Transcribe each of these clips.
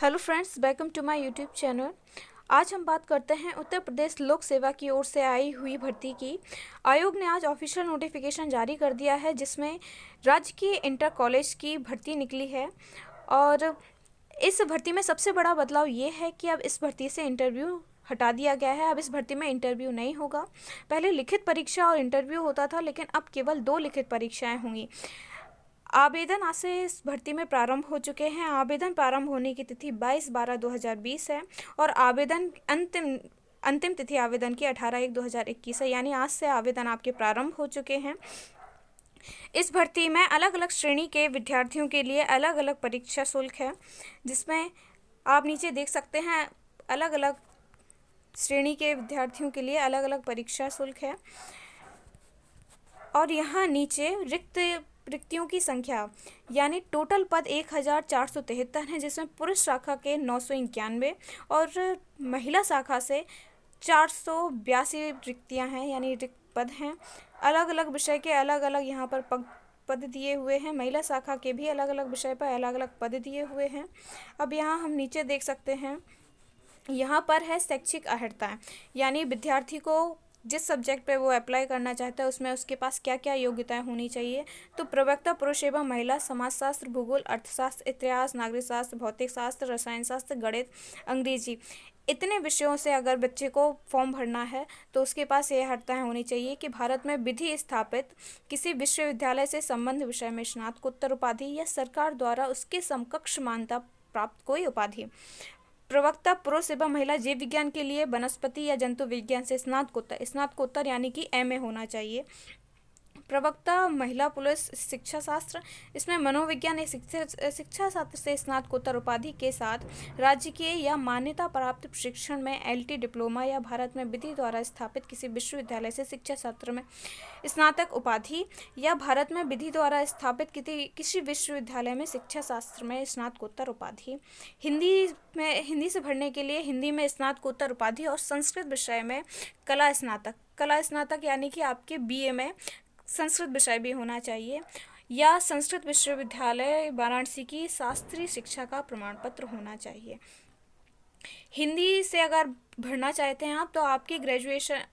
Hello friends, welcome to my YouTube channel. आज हम बात करते हैं उत्तर प्रदेश लोक सेवा की ओर से आई हुई भर्ती की। आयोग ने आज ऑफिशियल नोटिफिकेशन जारी कर दिया है जिसमें राज्य की इंटर कॉलेज की भर्ती निकली है। और इस भर्ती में सबसे बड़ा बदलाव ये है कि अब इस भर्ती से इंटरव्यू हटा दिया गया है। अब इस भर्ती में इंटरव्यू नहीं होगा। पहले लिखित परीक्षा और इंटरव्यू होता था, लेकिन अब केवल 2 लिखित परीक्षाएं होंगी। आवेदन आज से इस भर्ती में प्रारंभ हो चुके हैं। आवेदन प्रारंभ होने की तिथि 22/12/2020 है और आवेदन अंतिम तिथि आवेदन की 18/1/2021 है, यानी आज से आवेदन आपके प्रारंभ हो चुके हैं। इस भर्ती में अलग अलग श्रेणी के विद्यार्थियों के लिए अलग अलग परीक्षा शुल्क है, जिसमें आप नीचे देख सकते हैं अलग अलग श्रेणी के विद्यार्थियों के लिए अलग अलग परीक्षा शुल्क है। और यहाँ नीचे रिक्तियों की संख्या यानी टोटल पद 1473 हैं, जिसमें पुरुष शाखा के 991 और महिला शाखा से 482 रिक्तियाँ हैं, यानी रिक्त पद हैं। अलग अलग विषय के अलग अलग यहाँ पर पद दिए हुए हैं। महिला शाखा के भी अलग अलग विषय पर अलग अलग पद दिए हुए हैं। अब यहाँ हम नीचे देख सकते हैं, यहाँ पर है शैक्षिक अर्हता, यानी विद्यार्थी को जिस सब्जेक्ट पे वो अप्लाई करना चाहता है उसमें उसके पास क्या क्या योग्यताएं होनी चाहिए। तो प्रवक्ता पुरुष एवं महिला, समाजशास्त्र, भूगोल, अर्थशास्त्र, इतिहास, नागरिक शास्त्र, भौतिक शास्त्र, रसायन शास्त्र, गणित, अंग्रेजी, इतने विषयों से अगर बच्चे को फॉर्म भरना है तो उसके पास ये अर्हताएं होनी चाहिए कि भारत में विधि स्थापित किसी विश्वविद्यालय से संबंध विषय में स्नातकोत्तर उपाधि या सरकार द्वारा उसके समकक्ष मान्यता प्राप्त कोई उपाधि। प्रवक्ता पुरुष एवं महिला जीव विज्ञान के लिए वनस्पति या जंतु विज्ञान से स्नातकोत्तर यानी कि एमए होना चाहिए। प्रवक्ता महिला पुलिस शिक्षा शास्त्र, इसमें मनोविज्ञान या शिक्षा शास्त्र से स्नातकोत्तर उपाधि के साथ राज्य के या मान्यता प्राप्त प्रशिक्षण में एलटी डिप्लोमा या भारत में विधि द्वारा स्थापित किसी विश्वविद्यालय से शिक्षा शास्त्र में स्नातक उपाधि या भारत में विधि द्वारा स्थापित किसी विश्वविद्यालय में शिक्षा शास्त्र में स्नातकोत्तर उपाधि। हिंदी से भरने के लिए हिंदी में स्नातकोत्तर उपाधि और संस्कृत विषय में कला स्नातक यानी कि आपके बीए में संस्कृत विषय भी होना चाहिए, या संस्कृत विश्वविद्यालय वाराणसी की शास्त्रीय शिक्षा का प्रमाण पत्र होना चाहिए। हिंदी से अगर भरना चाहते हैं आप तो आपकी ग्रेजुएशन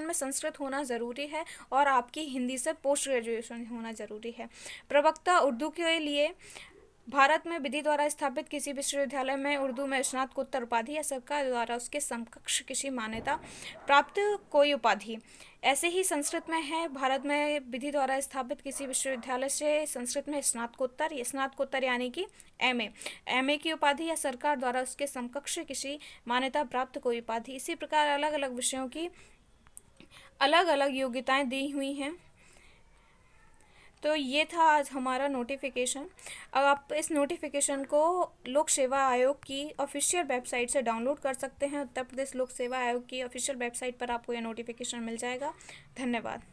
में संस्कृत होना ज़रूरी है और आपकी हिंदी से पोस्ट ग्रेजुएशन होना ज़रूरी है। प्रवक्ता उर्दू के लिए भारत में विधि द्वारा स्थापित किसी विश्वविद्यालय में उर्दू में स्नातकोत्तर उपाधि या सरकार द्वारा उसके समकक्ष किसी मान्यता प्राप्त कोई उपाधि। ऐसे ही संस्कृत में है, भारत में विधि द्वारा स्थापित किसी विश्वविद्यालय से संस्कृत में स्नातकोत्तर यानी कि एमए की उपाधि या सरकार द्वारा उसके समकक्ष किसी मान्यता प्राप्त कोई उपाधि। इसी प्रकार अलग अलग विषयों की अलग अलग योग्यताएं दी हुई हैं। तो ये था आज हमारा नोटिफिकेशन। अब आप इस नोटिफिकेशन को लोक सेवा आयोग की ऑफिशियल वेबसाइट से डाउनलोड कर सकते हैं। उत्तर प्रदेश लोक सेवा आयोग की ऑफिशियल वेबसाइट पर आपको यह नोटिफिकेशन मिल जाएगा। धन्यवाद।